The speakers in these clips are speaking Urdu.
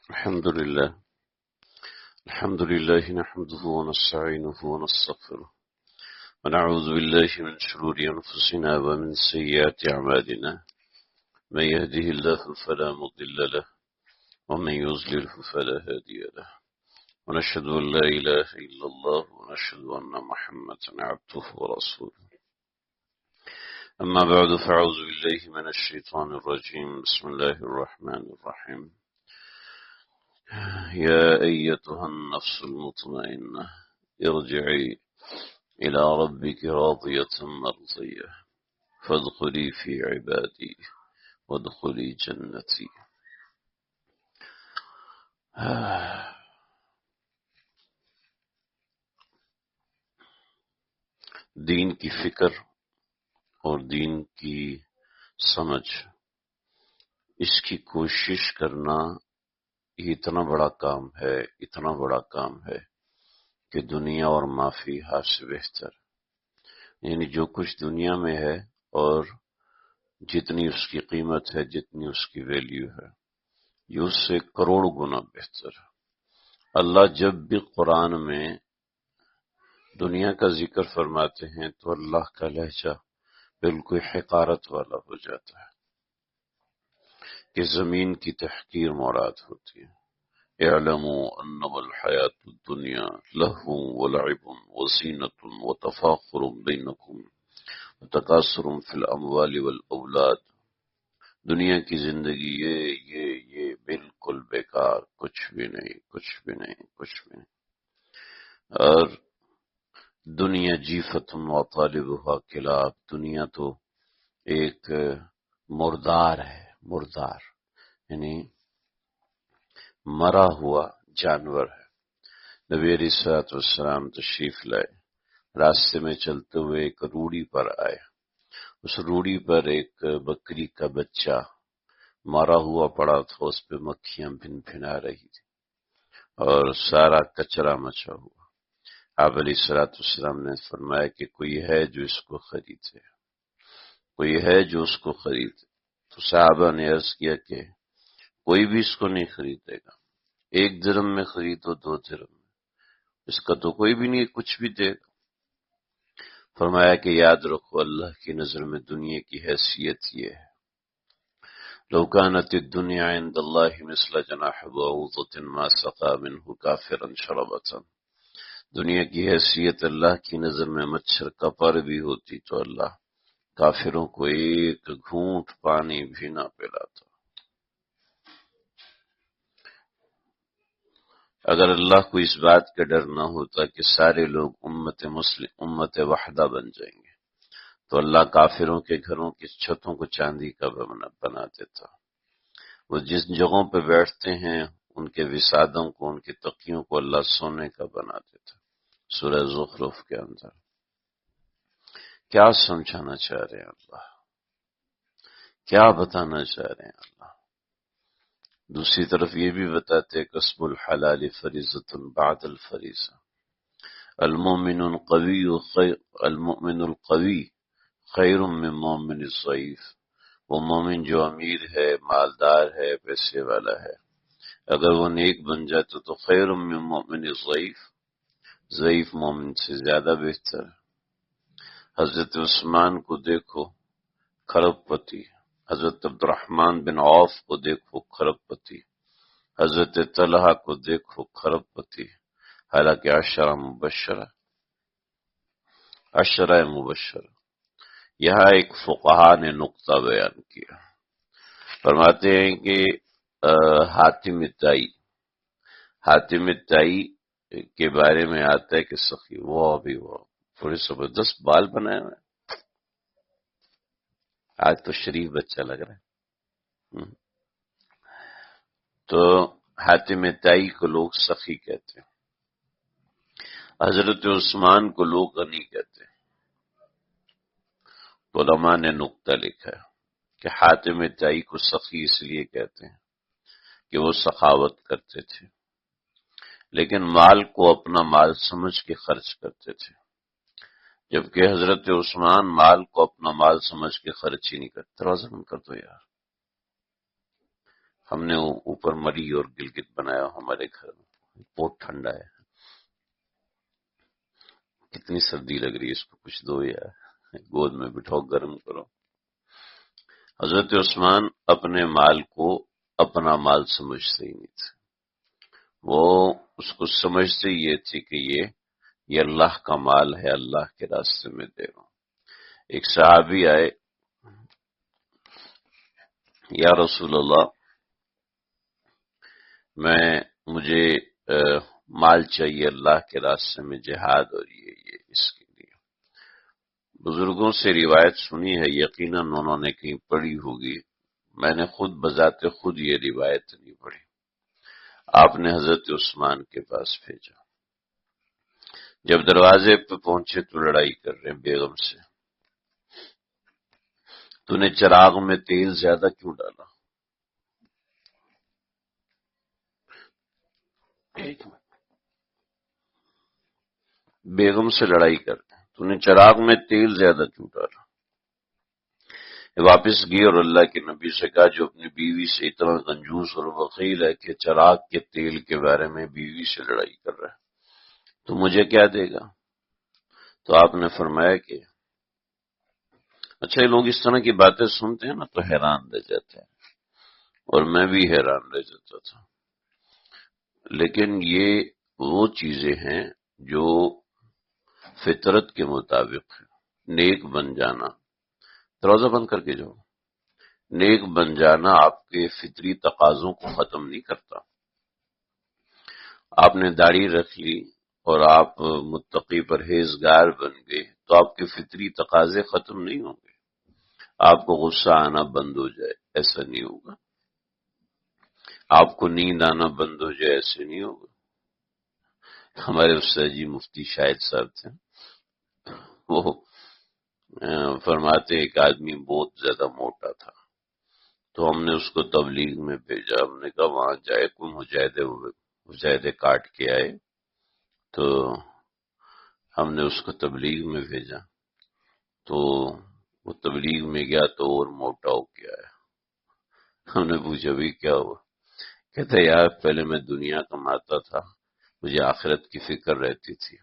الحمد لله نحمده ونستعينه ونستغفره ونعوذ بالله من شرور أنفسنا ومن سيئات أعمالنا من يهده الله فلا مضل له ومن يضلل فلا هادي له ونشهد أن لا إله إلا الله ونشهد أن محمدا عبده ورسوله أما بعد فأعوذ بالله من الشيطان الرجيم بسم الله الرحمن الرحيم يا أيتها النفس المطمئنة ارجعي إلى ربك راضية مرضية فادخلي في عبادي وادخلي جنتي. دین کی فکر اور دین کی سمجھ، اس کی کوشش کرنا یہ اتنا بڑا کام ہے کہ دنیا اور معافی ہاتھ سے بہتر، یعنی جو کچھ دنیا میں ہے اور جتنی اس کی قیمت ہے، جتنی اس کی ویلیو ہے، یہ اس سے کروڑ گنا بہتر ہے۔ اللہ جب بھی قرآن میں دنیا کا ذکر فرماتے ہیں تو اللہ کا لہجہ بالکل حقارت والا ہو جاتا ہے کہ زمین کی تحقیر مراد ہوتی ہے۔ اعلموا انما الحیات الدنیا لہو ولعب وزینۃ وتفاخر بینکم وتکاثر فی الاموال والاولاد، دنیا کی زندگی یہ بالکل بیکار، کچھ بھی نہیں۔ اور دنیا جیفت و طالبها کلاب، دنیا تو ایک مردار ہے، یعنی مرا ہوا جانور ہے۔ نبی علیہ الصلوۃ والسلام تشریف لائے، راستے میں چلتے ہوئے ایک روڑی پر آئے، اس روڑی پر ایک بکری کا بچہ مرا ہوا پڑا تھا، اس پہ مکھیاں بھن بھنا رہی تھی اور سارا کچرا مچا ہوا۔ آپ علیہ الصلوۃ والسلام نے فرمایا کہ کوئی ہے جو اس کو خریدے، تو صحابہ نے عرض کیا کہ کوئی بھی اس کو نہیں خریدے گا، 1 درہم میں خریدو، 2 درہم میں، اس کا تو کوئی بھی نہیں کچھ بھی دے گا۔ فرمایا کہ یاد رکھو اللہ کی نظر میں دنیا کی حیثیت یہ ہے، لو كانت الدنيا عند الله مثل جناح بعوضة ما سقى منه كافرا شربة، دنیا کی حیثیت اللہ کی نظر میں مچھر کا پر بھی ہوتی تو اللہ کافروں کو ایک گھونٹ پانی بھی نہ پلاتا۔ اگر اللہ کو اس بات کا ڈر نہ ہوتا کہ سارے لوگ امت وحدہ بن جائیں گے تو اللہ کافروں کے گھروں کی چھتوں کو چاندی کا بنا دیتا۔ وہ جس جگہوں پہ بیٹھتے ہیں ان کے وسادوں کو، ان کے تکیوں کو اللہ سونے کا بنا دیتا۔ سورہ زخرف کے اندر کیا سمجھانا چاہ رہے ہیں اللہ، کیا بتانا چاہ رہے ہیں اللہ؟ دوسری طرف یہ بھی بتاتے ہیں کسب الحلال فریضۃ بعد الفریضہ، المؤمن القوی خیر من مومن ضعیف، وہ مومن جو امیر ہے، مالدار ہے، پیسے والا ہے، اگر وہ نیک بن جاتا تو خیر من مومن ضعیف مومن سے زیادہ بہتر ہے۔ حضرت عثمان کو دیکھو کھرب پتی، حضرت عبد الرحمن بن عوف کو دیکھو کھرب پتی، حضرت طلحہ کو دیکھو کھرب پتی، حالانکہ عشرہ مبشرہ۔ یہاں ایک فقہا نے نقطہ بیان کیا، فرماتے ہیں کہ حاتم تائی کے بارے میں آتا ہے کہ سخی وہ تھوڑے زبردست بال بنائے ہوئے، آج تو شریف بچہ لگ رہا ہے۔ تو حاتم تائی کو لوگ سخی کہتے ہیں، حضرت عثمان کو لوگ غنی کہتے ہیں۔ علماء نے نقطہ لکھا ہے کہ حاتم تائی کو سخی اس لیے کہتے ہیں کہ وہ سخاوت کرتے تھے، لیکن مال کو اپنا مال سمجھ کے خرچ کرتے تھے، جبکہ حضرت عثمان مال کو اپنا مال سمجھ کے خرچ ہی نہیں کرتے۔ دروازہ بند کر دو یار۔ ہم نے اوپر مری اور گلگت بنایا ہمارے گھر میں، بہت ٹھنڈا ہے، کتنی سردی لگ رہی ہے، اس کو کچھ دو یا گود میں بٹھاؤ گرم کرو۔ حضرت عثمان اپنے مال کو اپنا مال سمجھتے ہی نہیں تھے، وہ اس کو سمجھتے یہ تھے کہ یہ اللہ کا مال ہے، اللہ کے راستے میں دے رہا ہوں۔ ایک صحابی آئے، یا رسول اللہ مجھے مال چاہیے اللہ کے راستے میں، جہاد اور یہ اس کے لیے۔ بزرگوں سے روایت سنی ہے، یقیناً انہوں نے کہیں پڑھی ہوگی، میں نے خود بذات خود یہ روایت نہیں پڑھی۔ آپ نے حضرت عثمان کے پاس بھیجا، جب دروازے پہ پہنچے تو لڑائی کر رہے ہیں بیگم سے، تو نے چراغ میں تیل زیادہ کیوں ڈالا؟ بیگم سے لڑائی کرتے ہیں، تو نے چراغ میں تیل زیادہ کیوں ڈالا؟ واپس گئی اور اللہ کے نبی سے کہا، جو اپنی بیوی سے اتنا کنجوس اور بخیل ہے کہ چراغ کے تیل کے بارے میں بیوی سے لڑائی کر رہا ہے، تو مجھے کیا دے گا؟ تو آپ نے فرمایا کہ اچھا، یہ لوگ اس طرح کی باتیں سنتے ہیں نا تو حیران رہ جاتے ہیں، اور میں بھی حیران رہ جاتا تھا، لیکن یہ وہ چیزیں ہیں جو فطرت کے مطابق ہے۔ نیک بن جانا، دروازہ بند کر کے جاؤ، نیک بن جانا آپ کے فطری تقاضوں کو ختم نہیں کرتا۔ آپ نے داڑھی رکھ لی اور آپ متقی پرہیزگار بن گئے تو آپ کے فطری تقاضے ختم نہیں ہوں گے، آپ کو غصہ آنا بند ہو جائے ایسا نہیں ہوگا، آپ کو نیند آنا بند ہو جائے ایسے نہیں ہوگا۔ ہمارے استاد جی مفتی شاہد صاحب تھے، وہ فرماتے ایک آدمی بہت زیادہ موٹا تھا، تو ہم نے اس کو تبلیغ میں بھیجا، ہم نے کہا وہاں جائے، کوئی مجاہدے کاٹ کے آئے، تو ہم نے اس کو تبلیغ میں بھیجا، تو وہ تبلیغ میں گیا تو اور موٹا ہو کے آیا۔ ہم نے پوچھا بھی کیا ہوا؟ کہتا یار پہلے میں دنیا کماتا تھا، مجھے آخرت کی فکر رہتی تھی،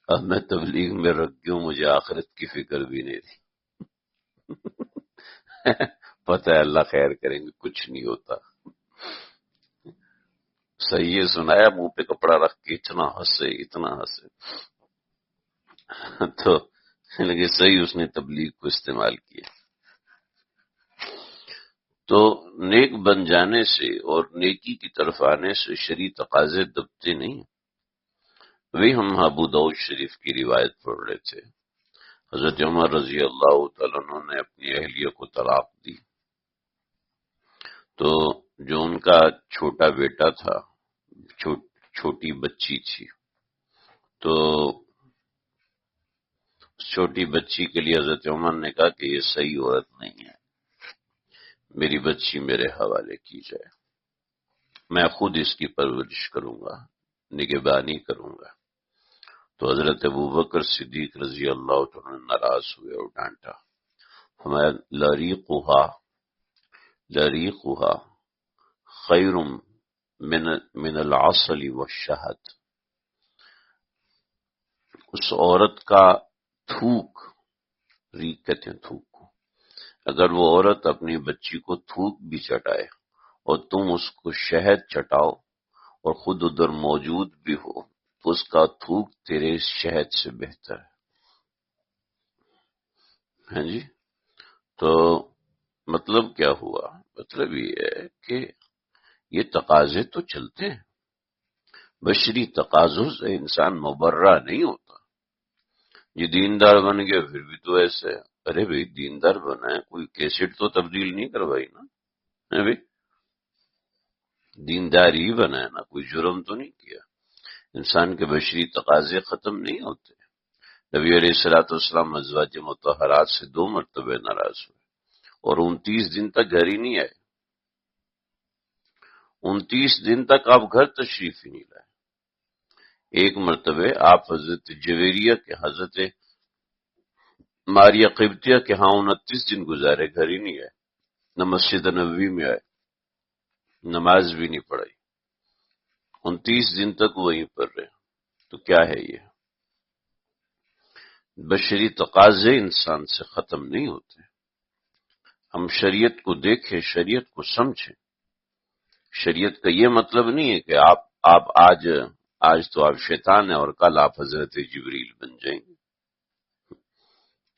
اب میں تبلیغ میں رکھ گیا ہوں، مجھے آخرت کی فکر بھی نہیں تھی۔ پتہ ہے اللہ خیر کریں گے، کچھ نہیں ہوتا۔ صحیح ہے، سنایا منہ پہ کپڑا رکھ کے اتنا ہنسے اتنا ہنسے، تو لیکن صحیح اس نے تبلیغ کو استعمال کیا۔ تو نیک بن جانے سے اور نیکی کی طرف آنے سے شرعی تقاضے دبتے نہیں۔ وہی ہم ابو داؤد شریف کی روایت پڑھ رہے تھے، حضرت عمر رضی اللہ تعالیٰ عنہ نے اپنی اہلیہ کو طلاق دی، تو جو ان کا چھوٹا بیٹا تھا، چھوٹی بچی تھی، تو چھوٹی بچی کے لیے حضرت عمر نے کہا کہ یہ صحیح عورت نہیں ہے، میری بچی میرے حوالے کی جائے، میں خود اس کی پرورش کروں گا، نگہبانی کروں گا۔ تو حضرت ابوبکر صدیق رضی اللہ عنہ ناراض ہوئے اور ڈانٹا، ہمارا لریقها خیر من العسل والشہد، اس عورت کا تھوک، ریق کہتے ہیں تھوک کو، اگر وہ عورت اپنی بچی کو تھوک بھی چٹائے اور تم اس کو شہد چٹاؤ اور خود ادھر موجود بھی ہو تو اس کا تھوک تیرے شہد سے بہتر ہے۔ ہاں جی، تو مطلب کیا ہوا؟ مطلب یہ ہے کہ یہ تقاضے تو چلتے ہیں، بشری تقاضوں سے انسان مبرہ نہیں ہوتا۔ یہ دیندار بن گیا پھر بھی تو ایسے ہے، ارے بھائی دیندار بنا ہے، کوئی کیسٹ تو تبدیل نہیں کروائی نا، بھائی دیندار ہی بنا ہے نا، کوئی جرم تو نہیں کیا۔ انسان کے بشری تقاضے ختم نہیں ہوتے۔ نبی علیہ الصلوۃ والسلام ازواج مطہرات سے 2 مرتبہ ناراض ہوئے اور 29 دن تک گھر ہی نہیں آئے، 29 دن تک آپ گھر تشریف ہی نہیں لائے۔ ایک مرتبہ آپ حضرت جویریہ کے، حضرت ماریہ قبطیہ کے ہاں 29 دن گزارے، گھر ہی نہیں آئے، نہ مسجد نبوی میں آئے، نماز بھی نہیں پڑھائی، 29 دن تک وہیں پر رہے، تو کیا ہے یہ؟ بشری تقاضے انسان سے ختم نہیں ہوتے۔ ہم شریعت کو دیکھیں، شریعت کو سمجھیں۔ شریعت کا یہ مطلب نہیں ہے کہ آپ آج تو آپ شیطان ہیں اور کل آپ حضرت جبریل بن جائیں گے،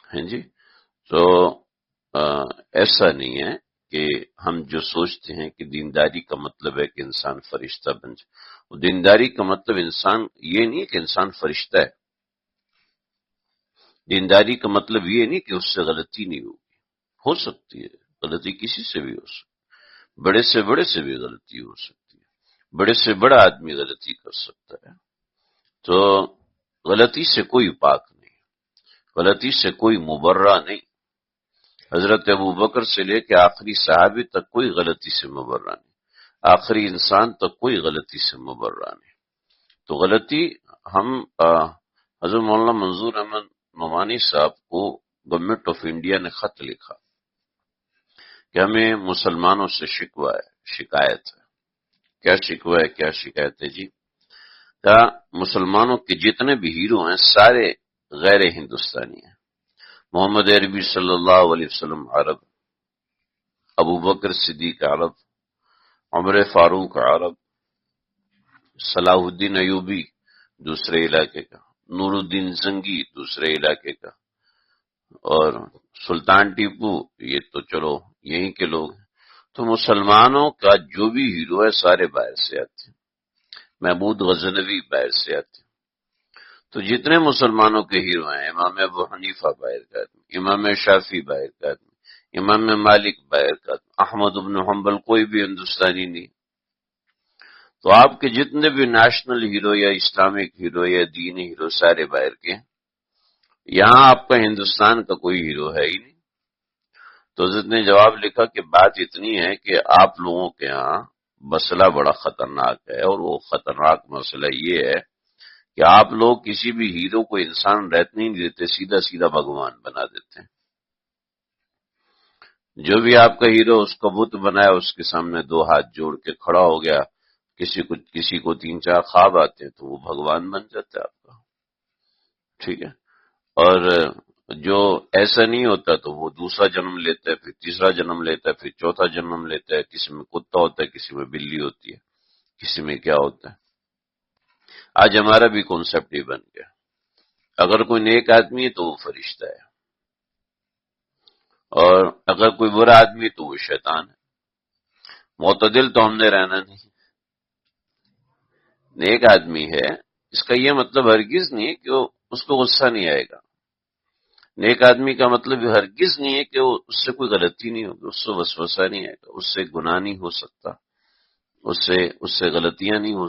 ہیں جی؟ تو ایسا نہیں ہے کہ ہم جو سوچتے ہیں کہ دینداری کا مطلب ہے کہ انسان فرشتہ بن جائے۔ وہ دینداری کا مطلب انسان یہ نہیں کہ انسان فرشتہ ہے۔ دینداری کا مطلب یہ نہیں کہ اس سے غلطی نہیں ہوگی، ہو سکتی ہے غلطی، کسی سے بھی ہو سکتی ہے، بڑے سے بھی غلطی ہو سکتی ہے، بڑے سے بڑا آدمی غلطی کر سکتا ہے۔ تو غلطی سے کوئی پاک نہیں، غلطی سے کوئی مبرہ نہیں۔ حضرت ابوبکر سے لے کے آخری صحابی تک کوئی غلطی سے مبرہ نہیں، آخری انسان تک کوئی غلطی سے مبرہ نہیں۔ تو غلطی ہم حضرت مولانا منظور احمد نعمانی صاحب کو گورنمنٹ آف انڈیا نے خط لکھا کہ ہمیں مسلمانوں سے شکوہ ہے، شکایت ہے۔ کیا شکوہ ہے، کیا شکایت ہے جی؟ کہا مسلمانوں کے جتنے بھی ہیرو ہیں سارے غیر ہندوستانی ہیں۔ محمد عربی صلی اللہ علیہ وسلم عرب، ابو بکر صدیق عرب، عمر فاروق عرب، صلاح الدین ایوبی دوسرے علاقے کا، نور الدین زنگی دوسرے علاقے کا، اور سلطان ٹیپو یہ تو چلو یہیں کے لوگ ہیں۔ تو مسلمانوں کا جو بھی ہیرو ہے سارے باہر سے آتے ہیں۔ محمود غزنوی باہر سے آتے ہیں۔ تو جتنے مسلمانوں کے ہیرو ہیں، امام ابو حنیفہ باہر کا آدمی، امام شافعی باہر کا آدمی، امام مالک باہر کا آدمی، احمد بن حنبل کوئی بھی ہندوستانی نہیں۔ تو آپ کے جتنے بھی نیشنل ہیرو یا اسلامک ہیرو یا دینی ہیرو سارے باہر کے ہیں۔ یہاں آپ کا ہندوستان کا کوئی ہیرو ہے ہی نہیں۔ تو حضرت نے جواب لکھا کہ بات اتنی ہے کہ آپ لوگوں کے ہاں مسئلہ بڑا خطرناک ہے، اور وہ خطرناک مسئلہ یہ ہے کہ آپ لوگ کسی بھی ہیرو کو انسان رہنے نہیں دیتے، سیدھا سیدھا بھگوان بنا دیتے ہیں۔ جو بھی آپ کا ہیرو اس کو بت بنایا، اس کے سامنے دو ہاتھ جوڑ کے کھڑا ہو گیا، کسی کو 3-4 خواب آتے ہیں تو وہ بھگوان بن جاتا ہے آپ کا، ٹھیک ہے؟ اور جو ایسا نہیں ہوتا تو وہ دوسرا جنم لیتا ہے، پھر تیسرا جنم لیتا ہے، پھر چوتھا جنم لیتا ہے، کسی میں کتا ہوتا ہے، کسی میں بلی ہوتی ہے، کسی میں کیا ہوتا ہے۔ آج ہمارا بھی کانسیپٹ ہی بن گیا، اگر کوئی نیک آدمی ہے تو وہ فرشتہ ہے، اور اگر کوئی برا آدمی ہے تو وہ شیطان ہے۔ معتدل تو ہم نے رہنا نہیں۔ نیک آدمی ہے اس کا یہ مطلب ہرگز نہیں ہے کہ اس کو غصہ نہیں آئے گا۔ نیک آدمی کا مطلب ہرگز نہیں ہے کہ اس سے کوئی غلطی نہیں ہوگی، اس سے وسوسہ نہیں آئے گا، اس سے گناہ نہیں ہو سکتا، اس سے غلطیاں نہیں ہو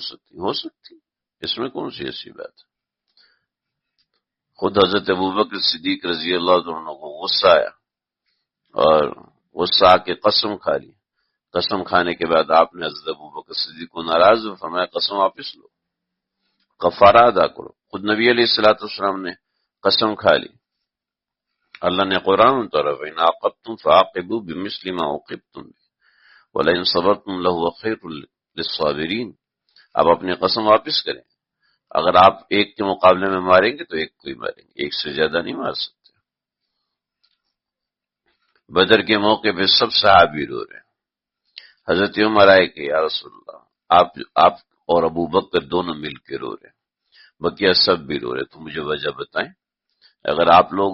سکتی، اس میں کون سی ایسی بات ہے؟ خود حضرت ابوبکر صدیق رضی اللہ عنہ کو غصہ آیا، اور غصہ آ کے قسم کھا لی۔ قسم کھانے کے بعد آپ نے حضرت ابوبکر صدیق کو ناراض ہو فرمایا قسم واپس لو، کفارہ ادا کرو۔ خود نبی علیہ الصلوۃ والسلام نے قسم کھا لی۔ اللہ نے قرآن اتارا فَإِنْ عَاقَبْتُمْ فَعَاقِبُوا بِمِثْلِ مَا عُوقِبْتُمْ بِهِ وَلَئِنْ صَبَرْتُمْ لَهُوَ خَيْرٌ لِلصَّابِرِينَ۔ اب اپنی قسم واپس کریں، اگر آپ ایک کے مقابلے میں ماریں گے تو ایک کو ہی ماریں گے، ایک سے زیادہ نہیں مار سکتے۔ بدر کے موقع پہ سب صحابی رو رہے ہیں۔ حضرت عمر آئے کہ یا رسول اللہ، آپ اور ابو بکر دونوں مل کے رو رہے ہیں، بقیہ سب بھی رو رہے، تو مجھے وجہ بتائیں۔ اگر آپ لوگ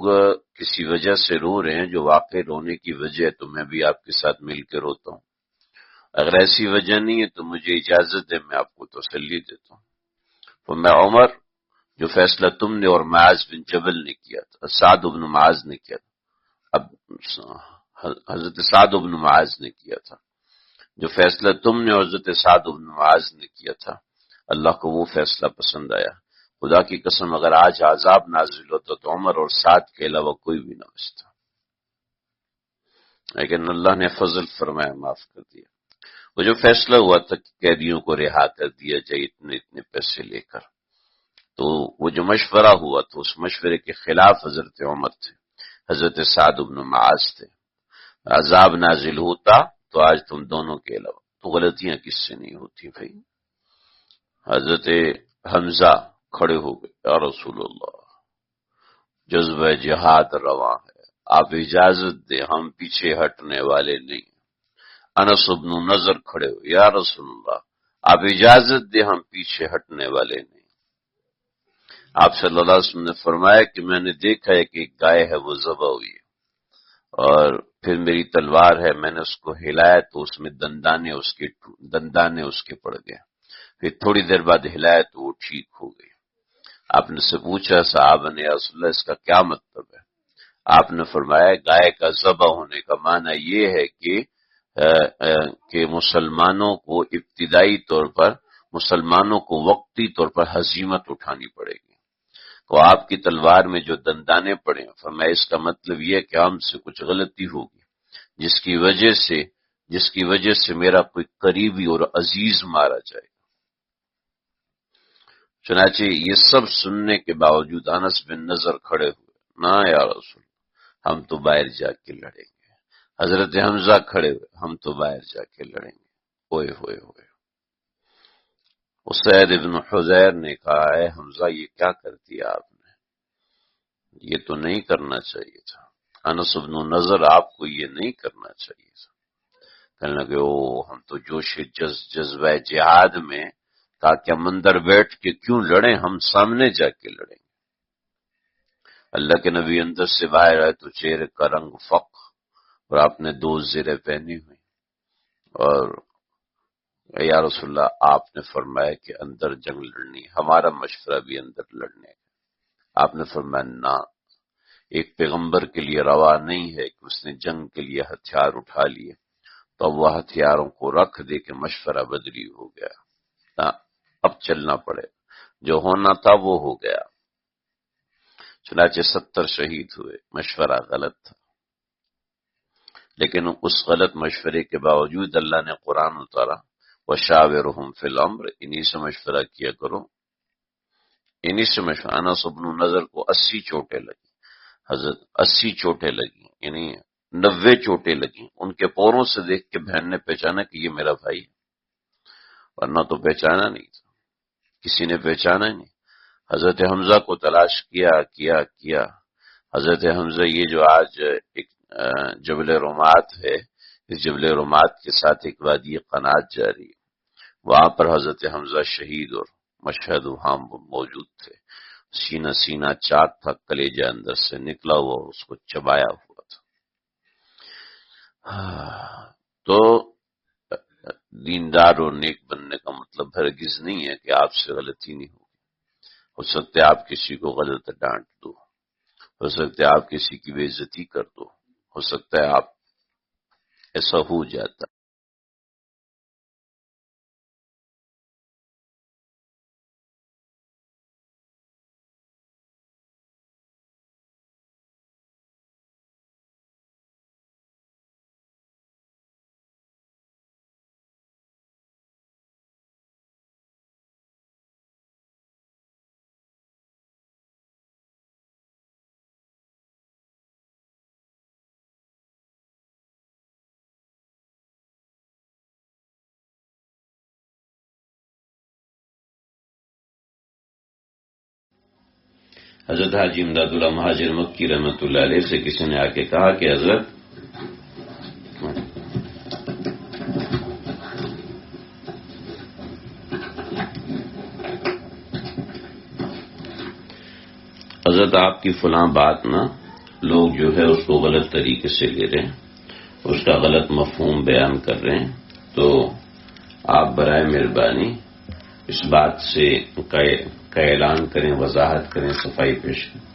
کسی وجہ سے رو رہے ہیں جو واقع رونے کی وجہ ہے تو میں بھی آپ کے ساتھ مل کے روتا ہوں، اگر ایسی وجہ نہیں ہے تو مجھے اجازت ہے، میں آپ کو تسلی دیتا ہوں۔ تو میں عمر، جو فیصلہ تم نے اور معاذ بن جبل نے کیا تھا، سعد بن معاذ نے کیا تھا، اب حضرت سعد بن معاذ نے کیا تھا، جو فیصلہ تم نے اور حضرت سعد بن معاذ نے کیا تھا، اللہ کو وہ فیصلہ پسند آیا۔ خدا کی قسم اگر آج عذاب نازل ہوتا تو عمر اور سعد کے علاوہ کوئی بھی نہ بچتا، لیکن اللہ نے فضل فرمایا، معاف کر دیا۔ وہ جو فیصلہ ہوا تھا کہ قیدیوں کو رہا کر دیا جائے اتنے پیسے لے کر، تو وہ جو مشورہ ہوا تو اس مشورے کے خلاف حضرت عمر تھے، حضرت سعد بن معاذ تھے۔ عذاب نازل ہوتا تو آج تم دونوں کے علاوہ تو غلطیاں کس سے نہیں ہوتی بھائی؟ حضرت حمزہ کھڑے ہو گئے، یا رسول اللہ جذبہ جہاد رواں ہے، آپ اجازت دیں، ہم پیچھے ہٹنے والے نہیں۔ انس بن نضر کھڑے ہوئے، یا رسول اللہ آپ اجازت دیں، ہم پیچھے ہٹنے والے نہیں۔ آپ صلی اللہ علیہ وسلم نے فرمایا کہ میں نے دیکھا ہے کہ ایک گائے ہے وہ ذبح ہوئی ہے، اور پھر میری تلوار ہے، میں نے اس کو ہلایا تو اس میں دندانے اس کے پڑ گئے، پھر تھوڑی دیر بعد ہلایا تو وہ ٹھیک ہو گئی۔ آپ نے سے پوچھا صحابہ نے، یا رسول اللہ اس کا کیا مطلب ہے؟ آپ نے فرمایا گائے کا ذبح ہونے کا معنی یہ ہے کہ مسلمانوں کو ابتدائی طور پر، مسلمانوں کو وقتی طور پر ہزیمت اٹھانی پڑے گی، تو آپ کی تلوار میں جو دندانے پڑے ہیں، فرمایا اس کا مطلب یہ کہ ہم سے کچھ غلطی ہوگی جس کی وجہ سے میرا کوئی قریبی اور عزیز مارا جائے گا۔ چنانچہ یہ سب سننے کے باوجود انس بن نضر کھڑے ہوئے، نہ یا رسول ہم تو باہر جا کے لڑیں گے۔ حضرت حمزہ کھڑے ہوئے، ہم تو باہر جا کے لڑیں گے۔ ہوئے ہوئے ہوئے اسید ابن حضیر نے کہا ہے حمزہ یہ کیا کر دیا آپ نے، یہ تو نہیں کرنا چاہیے تھا، انس بن نضر آپ کو یہ نہیں کرنا چاہیے تھا۔ کہنے لگے ہم تو جوش جذبہ جہاد میں کہا کہ ہم اندر بیٹھ کے کیوں لڑیں، ہم سامنے جا کے لڑیں گے۔ اللہ کے نبی اندر سے باہر آئے تو چہرے کا رنگ فق، اور آپ نے 2 زریں پہنی ہوئی، اور یا رسول اللہ آپ نے فرمایا کہ اندر جنگ لڑنی، ہمارا مشورہ بھی اندر لڑنے کا۔ آپ نے فرمایا نہ، ایک پیغمبر کے لیے روا نہیں ہے کہ اس نے جنگ کے لیے ہتھیار اٹھا لیے تو اب وہ ہتھیاروں کو رکھ دے کہ مشورہ بدلی ہو گیا، نہ اب چلنا پڑے، جو ہونا تھا وہ ہو گیا۔ چنانچہ 70 شہید ہوئے، مشورہ غلط تھا، لیکن اس غلط مشورے کے باوجود اللہ نے قرآن اتارا، وَشَاوِرْهُمْ فِي الْأَمْرِ، انہی سے مشورہ کیا کرو، انہی سے مشورہ۔ انس بن نضر کو 80 چوٹیں لگی، حضرت 80 چوٹیں لگی، یعنی 90 چوٹیں لگی، ان کے پوروں سے دیکھ کے بہن نے پہچانا کہ یہ میرا بھائی ہے، ورنہ تو پہچانا نہیں تھا، کسی نے پہچانا نہیں۔ حضرت حمزہ کو تلاش کیا حضرت حمزہ یہ جو آج ایک جبل رومات ہے، اس جبل رومات کے ساتھ ایک وادی قنات جاری ہے، وہاں پر حضرت حمزہ شہید اور مشہد وہاں موجود تھے۔ سینہ چاک تھا، کلیجہ اندر سے نکلا ہوا اور اس کو چبایا ہوا تھا۔ تو دیندار اور نیک بننے کا مطلب ہرگز نہیں ہے کہ آپ سے غلطی نہیں ہو سکتا ہے آپ کسی کو غلط ڈانٹ دو، ہو سکتا ہے آپ کسی کی بے عزتی کر دو، ہو سکتا ہے آپ ایسا ہو جاتا۔ حضرت حاجی امداد اللہ مہاجر مکی رحمۃ اللہ علیہ سے کسی نے آ کے کہا کہ حضرت آپ کی فلاں بات نا لوگ جو ہے اس کو غلط طریقے سے لے رہے ہیں، اس کا غلط مفہوم بیان کر رہے ہیں، تو آپ برائے مہربانی اس بات سے کا اعلان کریں، وضاحت کریں، صفائی پیش کریں۔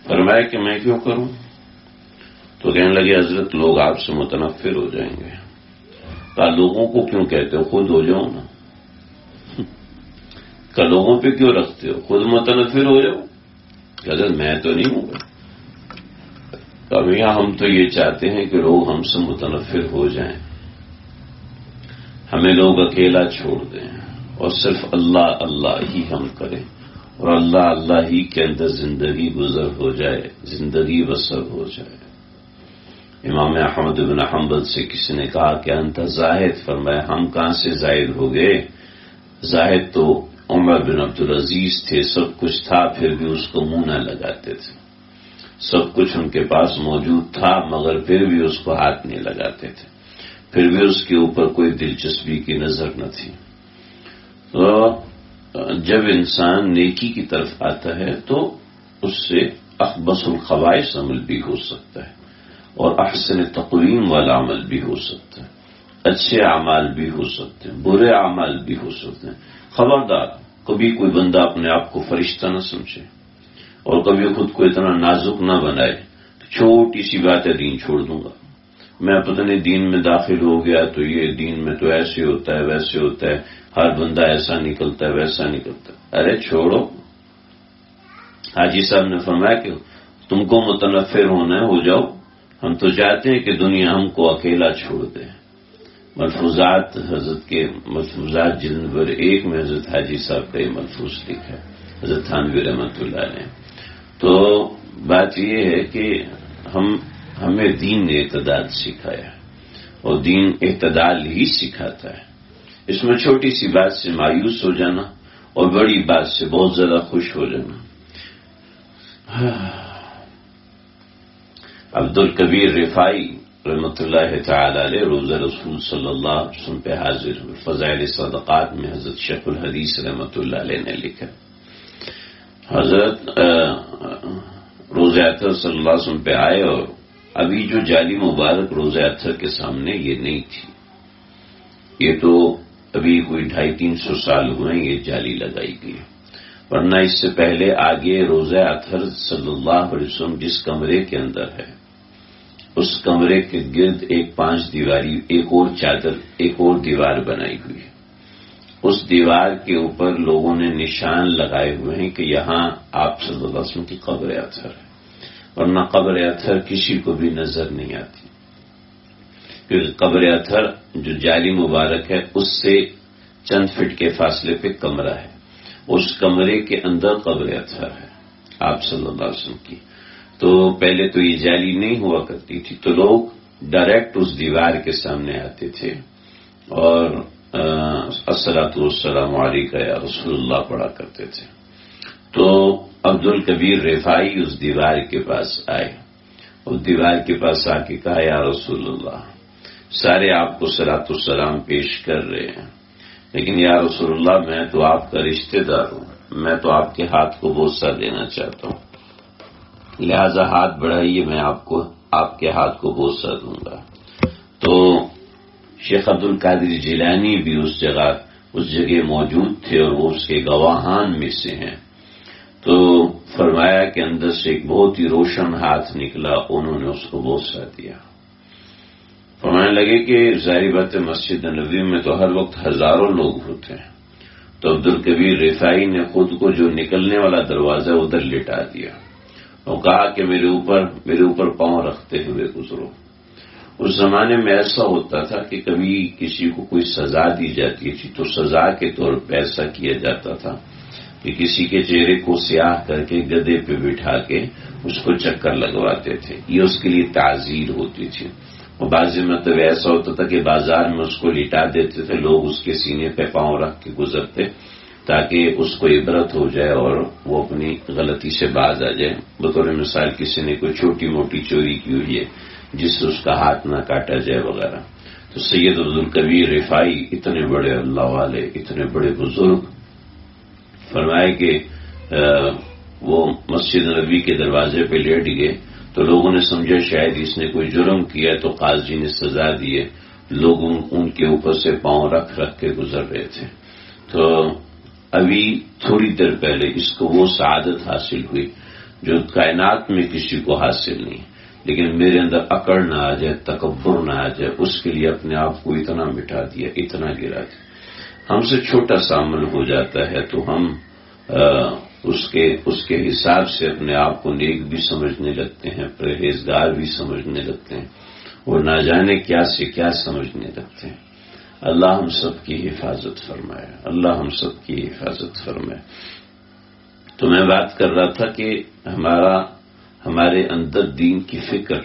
فرمایا کہ میں کیوں کروں؟ تو کہنے لگے حضرت لوگ آپ سے متنفر ہو جائیں گے۔ کہا لوگوں کو کیوں کہتے ہو، خود ہو جاؤ نا، کہ لوگوں پہ کیوں رکھتے ہو، خود متنفر ہو جاؤ۔ حضرت میں تو نہیں ہوں گا، کبھی ہم تو یہ چاہتے ہیں کہ لوگ ہم سے متنفر ہو جائیں، ہمیں لوگ اکیلا چھوڑ دیں اور صرف اللہ اللہ ہی ہم کریں، اور اللہ ہی کے اندر زندگی گزر ہو جائے، زندگی بسر ہو جائے۔ امام احمد بن حنبل سے کسی نے کہا کہ انت زاہد، فرمایا ہم کہاں سے زاہد ہو گئے، زاہد تو عمر بن عبدالعزیز تھے، سب کچھ تھا پھر بھی اس کو منہ نہ لگاتے تھے، سب کچھ ان کے پاس موجود تھا مگر پھر بھی اس کو ہاتھ نہیں لگاتے تھے، پھر بھی اس کے اوپر کوئی دلچسپی کی نظر نہ تھی۔ تو جب انسان نیکی کی طرف آتا ہے تو اس سے اخبث الخبائث عمل بھی ہو سکتا ہے اور احسن تقویم والا عمل بھی ہو سکتا ہے، اچھے اعمال بھی ہو سکتے ہیں، برے اعمال بھی ہو سکتے ہیں۔ خبردار کبھی کوئی بندہ اپنے آپ کو فرشتہ نہ سمجھے اور کبھی خود کو اتنا نازک نہ بنائے، چھوٹی سی بات ہے دین چھوڑ دوں گا، میں پتہ نہیں دین میں داخل ہو گیا تو یہ دین میں تو ایسے ہوتا ہے ویسے ہوتا ہے، ہر بندہ ایسا نکلتا ہے ویسا نکلتا ہے۔ ارے چھوڑو، حاجی صاحب نے فرمایا کہ تم کو متنفر ہونا ہے ہو جاؤ، ہم تو چاہتے ہیں کہ دنیا ہم کو اکیلا چھوڑ دے۔ ملفوظات حضرت کے ملفوظات جلد نمبر 1 میں حضرت حاجی صاحب کا یہ ملفوظ لکھا ہے، حضرت تھانوی رحمۃ اللہ علیہ۔ تو بات یہ ہے کہ ہمیں دین نے اعتدال سکھایا اور دین اعتدال ہی سکھاتا ہے۔ اس میں چھوٹی سی بات سے مایوس ہو جانا اور بڑی بات سے بہت زیادہ خوش ہو جانا۔ عبد الکبیر رفاعی رحمۃ اللہ تعالی علیہ روزہ رسول صلی اللہ علیہ وسلم پہ حاضر ہوئے، فضائل صدقات میں حضرت شیخ الحدیث رحمۃ اللہ علیہ نے لکھا، حضرت روزہ اطہر صلی اللہ علیہ وسلم پہ آئے اور ابھی جو جالی مبارک روزہ اطہر کے سامنے یہ نہیں تھی، یہ تو ابھی کوئی 250-300 سال ہوئے یہ جالی لگائی گئی، ورنہ اس سے پہلے آگے روزہ اطہر صلی اللہ علیہ وسلم جس کمرے کے اندر ہے اس کمرے کے گرد ایک 5 دیواری ایک اور چادر ایک اور دیوار بنائی ہوئی ہے، اس دیوار کے اوپر لوگوں نے نشان لگائے ہوئے ہیں کہ یہاں آپ صلی اللہ علیہ وسلم کی قبر اطہر ہے، ورنہ قبر اطہر کسی کو بھی نظر نہیں آتی، کیونکہ قبر اطہر جو جالی مبارک ہے اس سے چند فٹ کے فاصلے پہ کمرہ ہے، اس کمرے کے اندر قبر اطہر ہے آپ صلی اللہ علیہ وسلم کی۔ تو پہلے تو یہ جالی نہیں ہوا کرتی تھی تو لوگ ڈائریکٹ اس دیوار کے سامنے آتے تھے اور الصلاۃ والسلام علیک یا رسول اللہ پڑھا کرتے تھے۔ تو عبد الکبیر رفاعی اس دیوار کے پاس آئے، اس دیوار کے پاس آ کے کہا یا رسول اللہ، سارے آپ کو صلاۃ والسلام پیش کر رہے ہیں لیکن یا رسول اللہ میں تو آپ کا رشتہ دار ہوں، میں تو آپ کے ہاتھ کو بوسہ دینا چاہتا ہوں، لہذا ہاتھ بڑھائیے میں آپ کے ہاتھ کو بوسہ دوں گا۔ تو شیخ عبد القادر جیلانی بھی اس جگہ موجود تھے اور وہ اس کے گواہان میں سے ہیں، تو فرمایا کہ اندر سے ایک بہت ہی روشن ہاتھ نکلا، انہوں نے اس کو بوسہ دیا۔ فرمانے لگے کہ ظاہر بات مسجد نبوی میں تو ہر وقت ہزاروں لوگ ہوتے ہیں، تو عبد الکبیر رفاعی نے خود کو جو نکلنے والا دروازہ ادھر لٹا دیا اور کہا کہ میرے اوپر پاؤں رکھتے ہوئے گزرو۔ اس زمانے میں ایسا ہوتا تھا کہ کبھی کسی کو کوئی سزا دی جاتی تھی تو سزا کے طور پہ ایسا کیا جاتا تھا کہ کسی کے چہرے کو سیاہ کر کے گدے پہ بٹھا کے اس کو چکر لگواتے تھے، یہ اس کے لیے تعزیر ہوتی تھی۔ اور بعض مطلب ایسا ہوتا تھا کہ بازار میں اس کو لٹا دیتے تھے، لوگ اس کے سینے پہ پاؤں رکھ کے گزرتے تاکہ اس کو عبرت ہو جائے اور وہ اپنی غلطی سے باز آ جائے۔ بطور مثال کسی نے کوئی چھوٹی موٹی چوری کی ہوئی ہے جس سے اس کا ہاتھ نہ کاٹا جائے وغیرہ، تو سید عبد الکبیر رفاعی اتنے بڑے اللہ والے اتنے بڑے بزرگ، فرمائے کہ وہ مسجد نبوی کے دروازے پہ لیٹ گئے تو لوگوں نے سمجھا شاید اس نے کوئی جرم کیا تو قاضی نے سزا دی ہے، لوگ ان کے اوپر سے پاؤں رکھ کے گزر رہے تھے۔ تو ابھی تھوڑی دیر پہلے اس کو وہ سعادت حاصل ہوئی جو کائنات میں کسی کو حاصل نہیں، لیکن میرے اندر اکڑ نہ آ جائے، تکبر نہ آ جائے، اس کے لیے اپنے آپ کو اتنا مٹا دیا، اتنا گرا دیا۔ ہم سے چھوٹا سا عمل ہو جاتا ہے تو ہم اس کے حساب سے اپنے آپ کو نیک بھی سمجھنے لگتے ہیں، پرہیزگار بھی سمجھنے لگتے ہیں اور نہ جانے کیا سے کیا سمجھنے لگتے ہیں۔ اللہ ہم سب کی حفاظت فرمائے، اللہ ہم سب کی حفاظت فرمائے۔ تو میں بات کر رہا تھا کہ ہمارے اندر دین کی فکر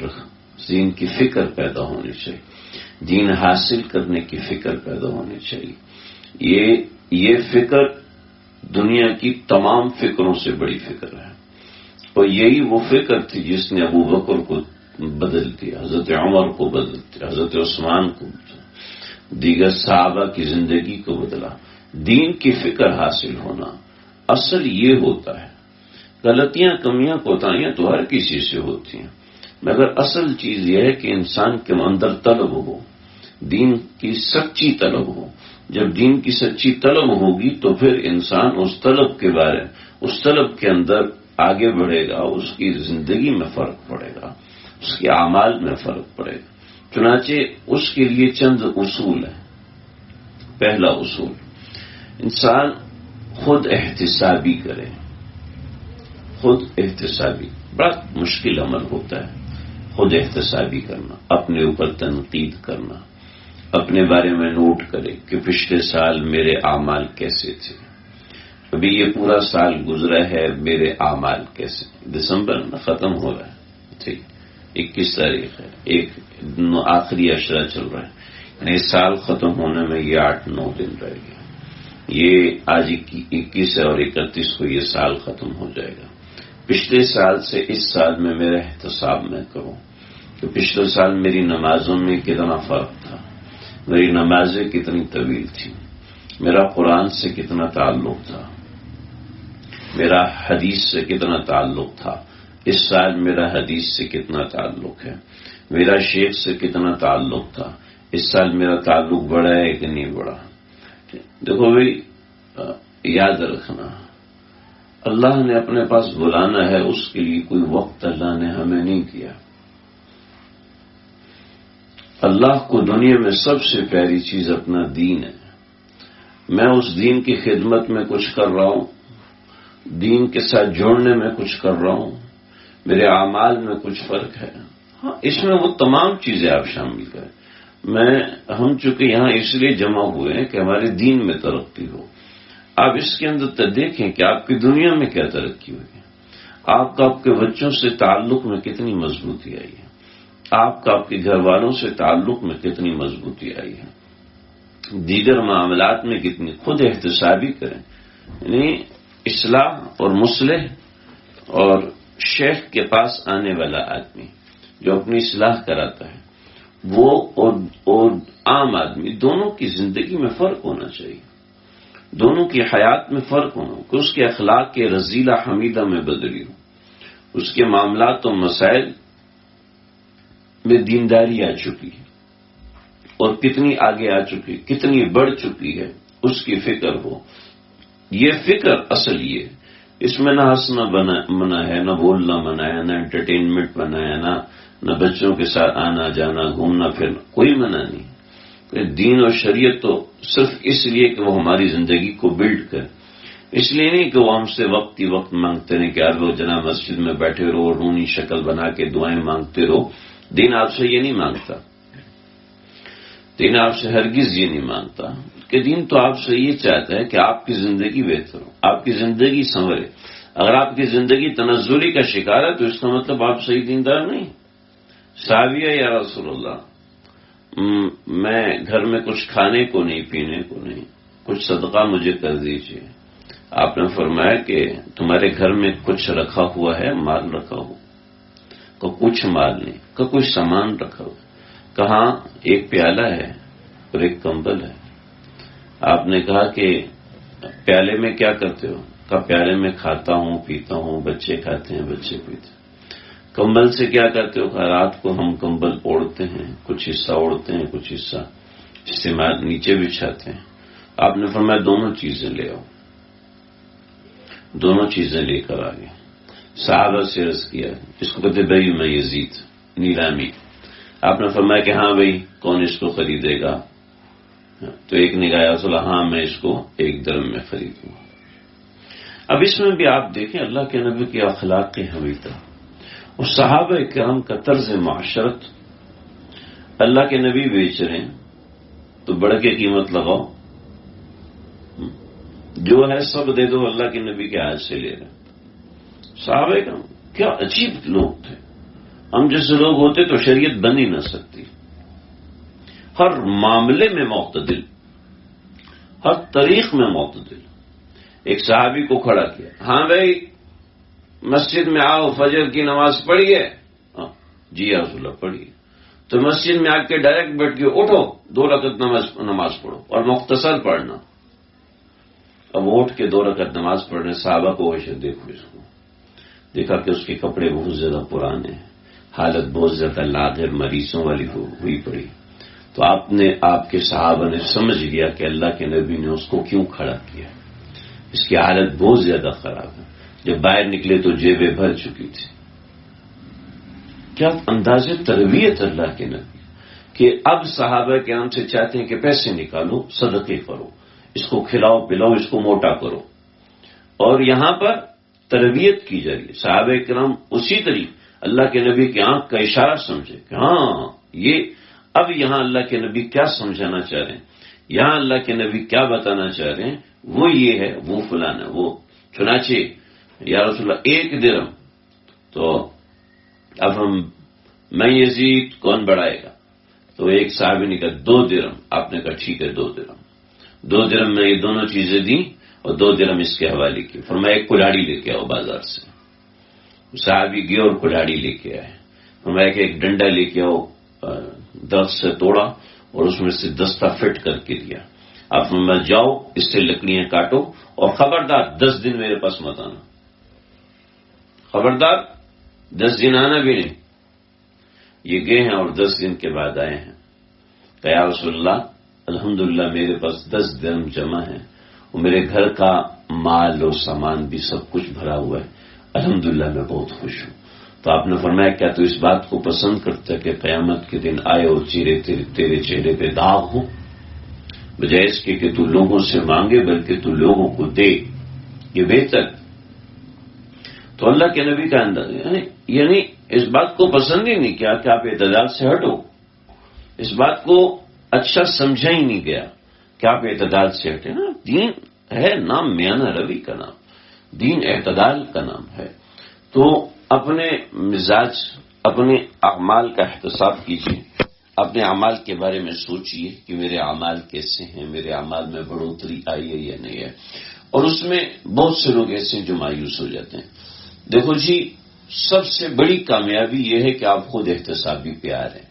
دین کی فکر پیدا ہونی چاہیے، دین حاصل کرنے کی فکر پیدا ہونی چاہیے۔ یہ فکر دنیا کی تمام فکروں سے بڑی فکر ہے، اور یہی وہ فکر تھی جس نے ابو بکر کو بدل دیا، حضرت عمر کو بدل دیا، حضرت عثمان کو بدلا، دیگر صحابہ کی زندگی کو بدلا۔ دین کی فکر حاصل ہونا اصل یہ ہوتا ہے۔ غلطیاں، کمیاں، کوتاہیاں تو ہر کسی سے ہوتی ہیں، مگر اصل چیز یہ ہے کہ انسان کے اندر طلب ہو، دین کی سچی طلب ہو۔ جب دین کی سچی طلب ہوگی تو پھر انسان اس طلب کے بارے، اس طلب کے اندر آگے بڑھے گا، اس کی زندگی میں فرق پڑے گا، اس کے اعمال میں فرق پڑے گا۔ چنانچہ اس کے لیے چند اصول ہیں۔ پہلا اصول، انسان خود احتسابی کرے۔ خود احتسابی بڑا مشکل عمل ہوتا ہے، خود احتسابی کرنا، اپنے اوپر تنقید کرنا، اپنے بارے میں نوٹ کرے کہ پچھلے سال میرے اعمال کیسے تھے، ابھی یہ پورا سال گزرا ہے، میرے اعمال کیسے، دسمبر میں ختم ہو رہا ہے، ٹھیک، 21 تاریخ ہے، ایک آخری اشرہ چل رہا ہے، یعنی سال ختم ہونے میں یہ 8-9 دن رہ گیا۔ یہ آج 21 ہے اور 31 کو یہ سال ختم ہو جائے گا۔ پچھلے سال سے اس سال میں میرا احتساب میں کروں کہ پچھلے سال میری نمازوں میں کتنا فرق تھا، میری نمازیں کتنی طویل تھی، میرا قرآن سے کتنا تعلق تھا، میرا حدیث سے کتنا تعلق تھا، اس سال میرا حدیث سے کتنا تعلق ہے، میرا شیخ سے کتنا تعلق تھا، اس سال میرا تعلق بڑھا ہے کہ نہیں بڑھا۔ دیکھو بھائی، یاد رکھنا، اللہ نے اپنے پاس بلانا ہے، اس کے لیے کوئی وقت اللہ نے ہمیں نہیں دیا۔ اللہ کو دنیا میں سب سے پیاری چیز اپنا دین ہے۔ میں اس دین کی خدمت میں کچھ کر رہا ہوں، دین کے ساتھ جوڑنے میں کچھ کر رہا ہوں، میرے اعمال میں کچھ فرق ہے، ہاں، اس میں وہ تمام چیزیں آپ شامل کریں۔ ہم چونکہ یہاں اس لیے جمع ہوئے ہیں کہ ہمارے دین میں ترقی ہو۔ آپ اس کے اندر دیکھیں کہ آپ کی دنیا میں کیا ترقی ہوئی ہے، آپ کا آپ کے بچوں سے تعلق میں کتنی مضبوطی آئی ہے، آپ کا آپ کے گھر والوں سے تعلق میں کتنی مضبوطی آئی ہے، دیگر معاملات میں کتنی۔ خود احتسابی کریں، یعنی اصلاح اور مصلح اور شیخ کے پاس آنے والا آدمی جو اپنی اصلاح کراتا ہے، وہ اور عام آدمی، دونوں کی زندگی میں فرق ہونا چاہیے، دونوں کی حیات میں فرق ہونا، کہ اس کے اخلاق کے رذیلہ حمیدہ میں بدلی ہو، اس کے معاملات و مسائل میں دینداری آ چکی ہے اور کتنی آگے آ چکی، کتنی بڑھ چکی ہے، اس کی فکر ہو۔ یہ فکر اصل یہ، اس میں نہ ہنسنا منع ہے، نہ بولنا منع ہے، نہ انٹرٹینمنٹ منع ہے، نہ بچوں کے ساتھ آنا جانا، گھومنا پھرنا، کوئی منع نہیں۔ دین اور شریعت تو صرف اس لیے کہ وہ ہماری زندگی کو بلڈ کرے، اس لیے نہیں کہ وہ ہم سے وقت مانگتے رہیں کہ آپ لوگ جناب مسجد میں بیٹھے رہو، رونی شکل بنا کے دعائیں مانگتے رہو۔ دین آپ سے یہ نہیں مانگتا، دین آپ سے ہرگز یہ نہیں مانگتا، کہ دین تو آپ سے یہ چاہتا ہے کہ آپ کی زندگی بہتر ہو، آپ کی زندگی سنورے۔ اگر آپ کی زندگی تنزلی کا شکار ہے تو اس کا مطلب آپ صحیح دیندار نہیں۔ صحابیہ، یا رسول اللہ، میں گھر میں کچھ کھانے کو نہیں، پینے کو نہیں، کچھ صدقہ مجھے کر دیجیے۔ آپ نے فرمایا کہ تمہارے گھر میں کچھ رکھا ہوا ہے، مال رکھا ہوا، کہ کچھ مال نہیں، کہ کچھ سامان رکھا ہوا، کہاں؟ ایک پیالہ ہے اور ایک کمبل ہے۔ آپ نے کہا کہ پیالے میں کیا کرتے ہو؟ کہ پیالے میں کھاتا ہوں، پیتا ہوں، بچے کھاتے ہیں، بچے پیتے ہیں۔ کمبل سے کیا کرتے ہو؟ کہ رات کو ہم کمبل اوڑھتے ہیں، کچھ حصہ اوڑھتے ہیں، کچھ حصہ استعمال نیچے بچھاتے ہیں۔ آپ نے فرمایا دونوں چیزیں لے آؤ، دونوں چیزیں لے کر آ گئے۔ صحابہ سے عرض کیا، جس کو کہتے بھائی میں یزید، نیلامی۔ آپ نے فرمایا کہ ہاں بھائی، کون اس کو خریدے گا؟ تو ایک نے کہا رسول اللہ، ہاں میں اس کو 1 درہم میں خریدوں گا۔ اب اس میں بھی آپ دیکھیں اللہ کے نبی کی اخلاق کی حمیدہ اور صحابہ کرام کا طرز معاشرت۔ اللہ کے نبی بیچ رہے ہیں تو بڑھ کے قیمت لگاؤ، جو ہے سب دے دو، اللہ کے نبی کے ہاتھ سے لے رہے ہیں۔ صحابہ کرام کیا عجیب لوگ تھے، ہم جیسے لوگ ہوتے تو شریعت بن ہی نہ سکتی. ہر معاملے میں معتدل، ہر طریق میں معتدل. ایک صحابی کو کھڑا کیا، ہاں بھائی مسجد میں آؤ، فجر کی نماز پڑھیے. جی یا رسول اللہ پڑھیے. تو مسجد میں آ کے ڈائریکٹ بیٹھ کے اٹھو، 2 رکعت نماز پڑھو اور مختصر پڑھنا. اب اٹھ کے 2 رکعت نماز پڑھنے صحابہ کو ویسے دیکھو، اس کو دیکھا کہ اس کے کپڑے بہت زیادہ پرانے ہیں، حالت بہت زیادہ نادر مریضوں والی ہوئی پڑی. تو آپ کے صحابہ نے سمجھ لیا کہ اللہ کے نبی نے اس کو کیوں کھڑا کیا، اس کی حالت بہت زیادہ خراب ہے. جب باہر نکلے تو جیبیں بھر چکی تھی. کیا انداز تربیت اللہ کے نبی کہ اب صحابہ کے نام سے چاہتے ہیں کہ پیسے نکالو، صدقے کرو، اس کو کھلاؤ پلاؤ، اس کو موٹا کرو. اور یہاں پر تربیت کی جا رہی ہے. صحابہ کرام اسی طریقے اللہ کے نبی کی آنکھ کا اشارہ سمجھے کہ ہاں یہ اب یہاں اللہ کے نبی کیا سمجھانا چاہ رہے ہیں، یہاں اللہ کے نبی کیا بتانا چاہ رہے ہیں، وہ یہ ہے، وہ فلانا وہ. چنانچہ یا رسول اللہ 1 درہم، تو اب میں یزید کون بڑھائے گا؟ تو ایک صحابی نے کہا 2 درہم. آپ نے کہا ٹھیک ہے 2 درہم. 2 درہم میں یہ دونوں چیزیں دیں اور 2 درہم اس کے حوالے کی. فرمایا ایک کلاڑی لے کے آؤ بازار سے. صحابی گئے اور کلاڑی لے کے آئے. فرمایا کہ ایک ڈنڈا لے کے آؤ، درخت سے توڑا اور اس میں سے دستہ فٹ کر کے دیا. آپ فرمایا جاؤ اس سے لکڑیاں کاٹو اور خبردار 10 دن میرے پاس مت آنا، خبردار 10 دن آنا بھی نہیں. یہ گئے ہیں اور 10 دن کے بعد آئے ہیں. کہ یا رسول اللہ الحمدللہ میرے پاس 10 درہم جمع ہیں اور میرے گھر کا مال اور سامان بھی سب کچھ بھرا ہوا ہے، الحمدللہ میں بہت خوش ہوں. تو آپ نے فرمایا کیا تو اس بات کو پسند کرتا ہے کہ قیامت کے دن آئے اور تیرے چہرے پہ داغ ہو، بجائے اس کے کہ تو لوگوں سے مانگے بلکہ تو لوگوں کو دے، یہ بہتر. تو اللہ کے نبی کا انداز یعنی اس بات کو پسند ہی نہیں کیا کہ آپ اعتدال سے ہٹو. اس بات کو اچھا سمجھا ہی نہیں گیا کہ آپ اعتدال سے ہٹے. نا دین ہے نام میانہ روی کا نام، دین اعتدال کا نام ہے. تو اپنے مزاج، اپنے اعمال کا احتساب کیجیے، اپنے اعمال کے بارے میں سوچئے کہ میرے اعمال کیسے ہیں، میرے اعمال میں بڑھوتری آئی ہے یا نہیں ہے. اور اس میں بہت سے لوگ ایسے ہیں جو مایوس ہو جاتے ہیں. دیکھو جی سب سے بڑی کامیابی یہ ہے کہ آپ خود احتسابی پہ آ رہے ہیں.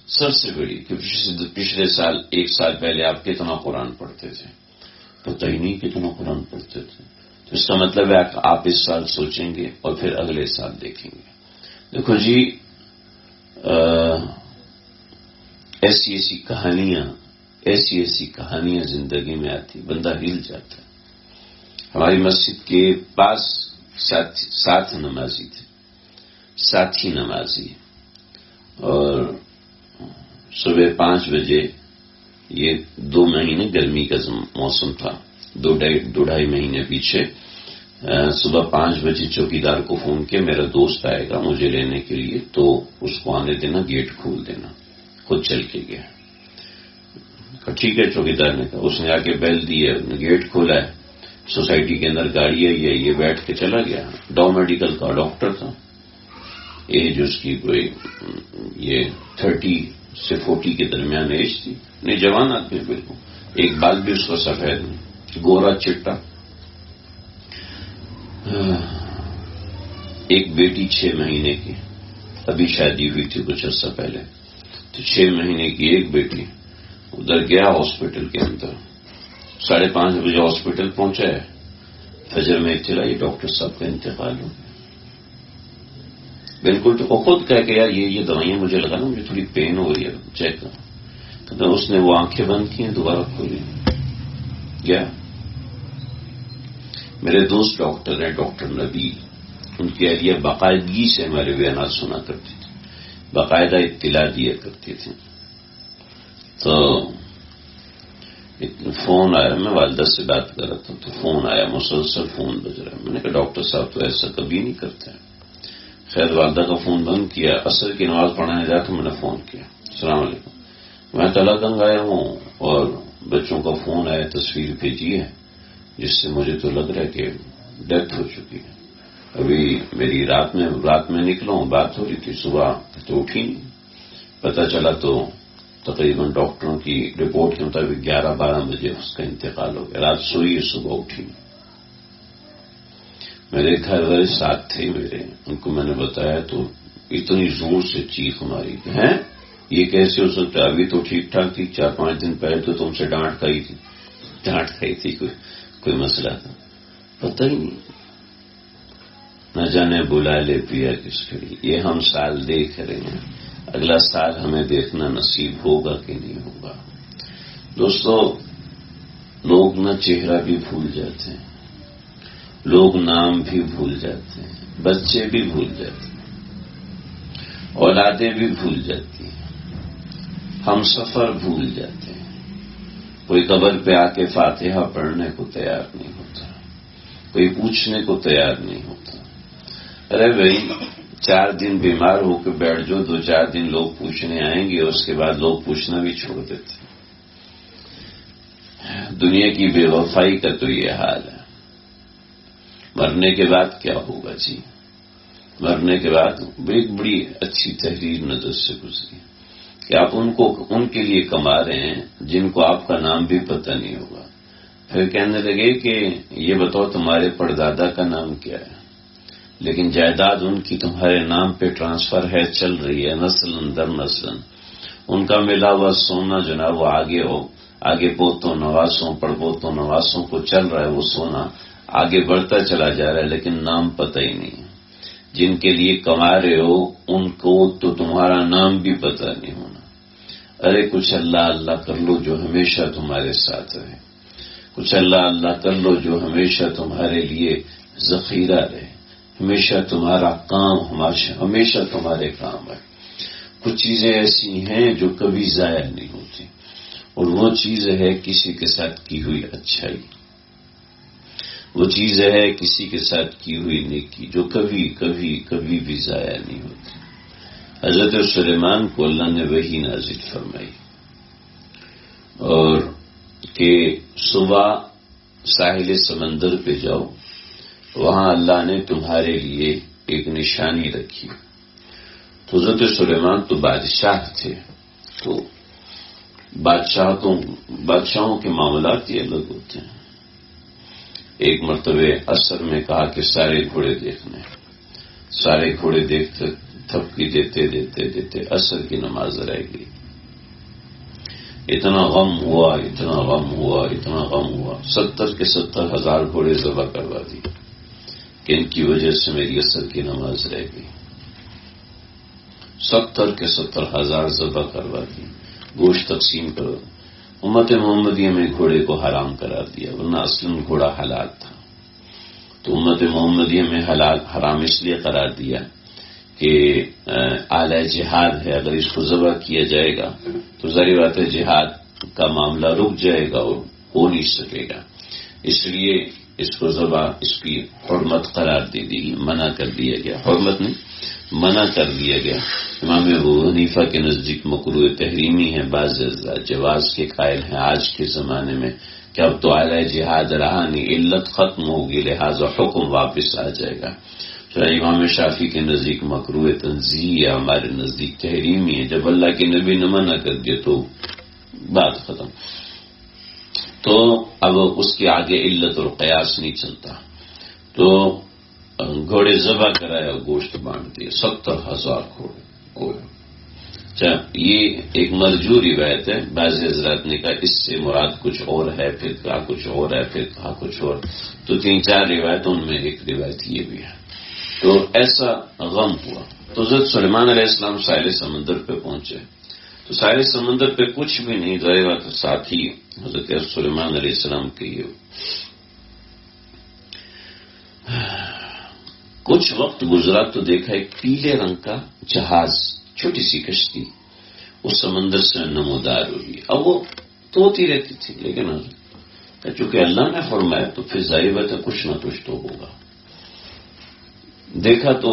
سب سے بڑی کہ پچھلے سال 1 سال پہلے آپ کتنا قرآن پڑھتے تھے، پتہ ہی نہیں کتنا قرآن پڑھتے تھے. تو اس کا مطلب ہے آپ اس سال سوچیں گے اور پھر اگلے سال دیکھیں گے. دیکھو جی ایسی کہانیاں زندگی میں آتی، بندہ ہل جاتا ہے. ہماری مسجد کے پاس ساتھ نمازی تھے، ساتھی نمازی، اور صبح 5 بجے، یہ 2 مہینے گرمی کا موسم تھا، 2-2.5 مہینے پیچھے، صبح 5 بجے چوکیدار کو فون کیا میرا دوست آئے گا مجھے لینے کے لیے، تو اس کو آنے دینا، گیٹ کھول دینا. خود چل کے گیا. ٹھیک ہے چوکیدار نے کہا. اس نے آ کے بیل دی ہے، گیٹ کھولا ہے، سوسائٹی کے اندر گاڑی ہے، یہ بیٹھ کے چلا گیا. ڈاؤ میڈیکل کا ڈاکٹر تھا، ایج اس کی کوئی یہ 30 سے 40 کے درمیان ایج تھی. نہیں جوان آدمی بالکل، ایک بال بھی اس کا سفید نہیں، گورا چٹا. ایک بیٹی 6 مہینے کی، ابھی شادی ہوئی تھی کچھ عرصہ پہلے. تو 6 مہینے کی ایک بیٹی. ادھر گیا ہاسپٹل کے اندر، 5:30 بجے ہاسپٹل پہنچا ہے. فجر میں اطلاع یہ ڈاکٹر صاحب کا انتقال ہو گیا. بالکل تو خود کہہ کہ یار یہ دوائیاں مجھے لگا نا مجھے تھوڑی پین ہو رہی ہے، چیک کرو. تو اس نے وہ آنکھیں بند کی ہیں، دوبارہ کھولی گیا. میرے دوست ڈاکٹر ہیں، ڈاکٹر نبیل، ان کی اہلیہ باقاعدگی سے ہمارے بیانات سنا کرتی تھی، باقاعدہ اطلاع دیا کرتی تھی. تو فون آیا، میں والدہ سے بات کر رہا تھا تو فون آیا، مسلسل فون بج رہا ہے. میں نے کہا ڈاکٹر صاحب تو ایسا کبھی نہیں کرتے ہیں. خیر والدہ کا فون بند کیا، عصر کی نماز پڑھانے جا کے میں نے فون کیا، السلام علیکم، میں تلا گنگ آیا ہوں اور بچوں کا فون آیا، تصویر بھیجی ہے جس سے مجھے تو لگ رہا ہے کہ ڈیتھ ہو چکی ہے. ابھی میری رات میں نکلا ہوں، بات ہو رہی تھی، صبح تو اٹھی نہیں، پتہ چلا تو تقریباً ڈاکٹروں کی رپورٹ کے مطابق 11-12 بجے اس کا انتقال ہو گیا، رات سوئی صبح اٹھی نہیں۔ میرے گھر والے ساتھ تھے میرے، ان کو میں نے بتایا تو اتنی زور سے چیخ ماری کہ ہیں یہ کیسے ہو سکتا ہے، ابھی تو ٹھیک ٹھاک تھی، 4-5 دن پہلے تو تم سے ڈانٹ کھائی تھی، کوئی مسئلہ تھا، پتہ ہی نہیں، نہ جانے بلا لے پیا کس گھڑی۔ یہ ہم سال دیکھ رہے ہیں، اگلا سال ہمیں دیکھنا نصیب ہوگا کہ نہیں ہوگا۔ دوستو، لوگ نہ چہرہ بھی بھول جاتے ہیں، لوگ نام بھی بھول جاتے ہیں، بچے بھی بھول جاتے ہیں، اولادیں بھی بھول جاتی ہیں، ہم سفر بھول جاتے ہیں، کوئی قبر پہ آ کے فاتحہ پڑھنے کو تیار نہیں ہوتا، کوئی پوچھنے کو تیار نہیں ہوتا۔ ارے بھائی 4 دن بیمار ہو کے بیٹھ جو، 2-4 دن لوگ پوچھنے آئیں گے، اس کے بعد لوگ پوچھنا بھی چھوڑ دیتے ہیں۔ دنیا کی بے وفائی کا تو یہ حال ہے۔ مرنے کے بعد کیا ہوگا جی؟ مرنے کے بعد ایک بڑی اچھی تحریر نظر سے گزری کہ آپ ان کے لیے کما رہے ہیں جن کو آپ کا نام بھی پتہ نہیں ہوگا، پھر کہنے لگے کہ یہ بتاؤ تمہارے پردادا کا نام کیا ہے، لیکن جائیداد ان کی تمہارے نام پہ ٹرانسفر ہے، چل رہی ہے نسل در نسل، ان کا ملا ہوا سونا جو نا وہ آگے پوتوں نواسوں پڑپوتوں نواسوں کو چل رہا ہے، وہ سونا آگے بڑھتا چلا جا رہا ہے، لیکن نام پتہ ہی نہیں۔ جن کے لیے کما رہے ہو ان کو تو تمہارا نام بھی پتہ نہیں ہونا۔ ارے کچھ اللہ اللہ کر لو جو ہمیشہ تمہارے ساتھ رہے، کچھ اللہ اللہ کر لو جو ہمیشہ تمہارے لیے ذخیرہ رہے، ہمیشہ تمہارا کام ہمیشہ تمہارے کام ہے۔ کچھ چیزیں ایسی ہیں جو کبھی ضائع نہیں ہوتی، اور وہ چیز ہے کسی کے ساتھ کی ہوئی اچھائی، وہ چیز ہے کسی کے ساتھ کی ہوئی نیکی جو کبھی کبھی کبھی بھی ضائع نہیں ہوتی۔ حضرت سلیمان کو اللہ نے وحی نازل فرمائی اور کہ صبح ساحل سمندر پہ جاؤ، وہاں اللہ نے تمہارے لیے ایک نشانی رکھی۔ تو حضرت سلیمان تو بادشاہ تھے، تو بادشاہوں کے معاملات یہ الگ ہوتے ہیں۔ ایک مرتبہ عصر میں کہا کہ سارے گھوڑے دیکھنے، سارے گھوڑے دیکھتے تھپکی دیتے دیتے دیتے عصر کی نماز رہ گئی۔ اتنا غم ہوا، اتنا غم ہوا، اتنا غم ہوا، 70 کے 70,000 گھوڑے ذبح کروا دی کہ ان کی وجہ سے میری عصر کی نماز رہ گئی۔ 70 کے 70,000 ذبح کروا دی، گوشت تقسیم کرو۔ امت محمدیہ میں گھوڑے کو حرام قرار دیا، ورنہ اصلاً گھوڑا حلال تھا، تو امت محمدیہ میں حرام اس لیے قرار دیا کہ اعلی جہاد ہے، اگر اس کو ذبح کیا جائے گا تو ظاہر بات ہے جہاد کا معاملہ رک جائے گا اور ہو نہیں سکے گا، اس لیے اس کو ذبح، اس کی حرمت قرار دے دی، منع کر دیا گیا، حرمت نہیں منع کر دیا گیا۔ امام ابو حنیفہ کے نزدیک مکروہ تحریمی ہے، بعض جواز کے قائل ہیں آج کے زمانے میں کہ اب تو اعلی جہاد رہا نہیں، علت ختم ہوگی، لہذا حکم واپس آ جائے گا۔ امام شافعی کے نزدیک مکروہ تنزیہ ہے، ہمارے نزدیک تحریمی ہے، جب اللہ کے نبی نے منع کر دیا تو بات ختم۔ تو اب اس کے آگے علت اور قیاس نہیں چلتا، تو گھوڑے ذبح کرائے اور گوشت بانٹ دیے، 70,000 گھوڑے۔ اچھا، یہ ایک مرجو روایت ہے، بعض حضرات نے کہا اس سے مراد کچھ اور ہے، پھر کہا کچھ اور ہے، پھر کہا کچھ اور، تو 3-4 روایتوں میں ایک روایت یہ بھی ہے۔ تو ایسا غم ہوا، تو حضرت سلیمان علیہ السلام ساحل سمندر پہ پہنچے، تو ساحل سمندر پہ کچھ بھی نہیں، ظاہر بات ساتھ ہی حضرت سلیمان علیہ السلام کے یہ کچھ وقت گزرا تو دیکھا ایک پیلے رنگ کا جہاز، چھوٹی سی کشتی اس سمندر سے نمودار ہوئی۔ اب وہ تو ہوتی رہتی تھی، لیکن چونکہ اللہ نے فرمایا تو پھر ظاہر بات ہے کچھ نہ کچھ تو ہوگا۔ دیکھا تو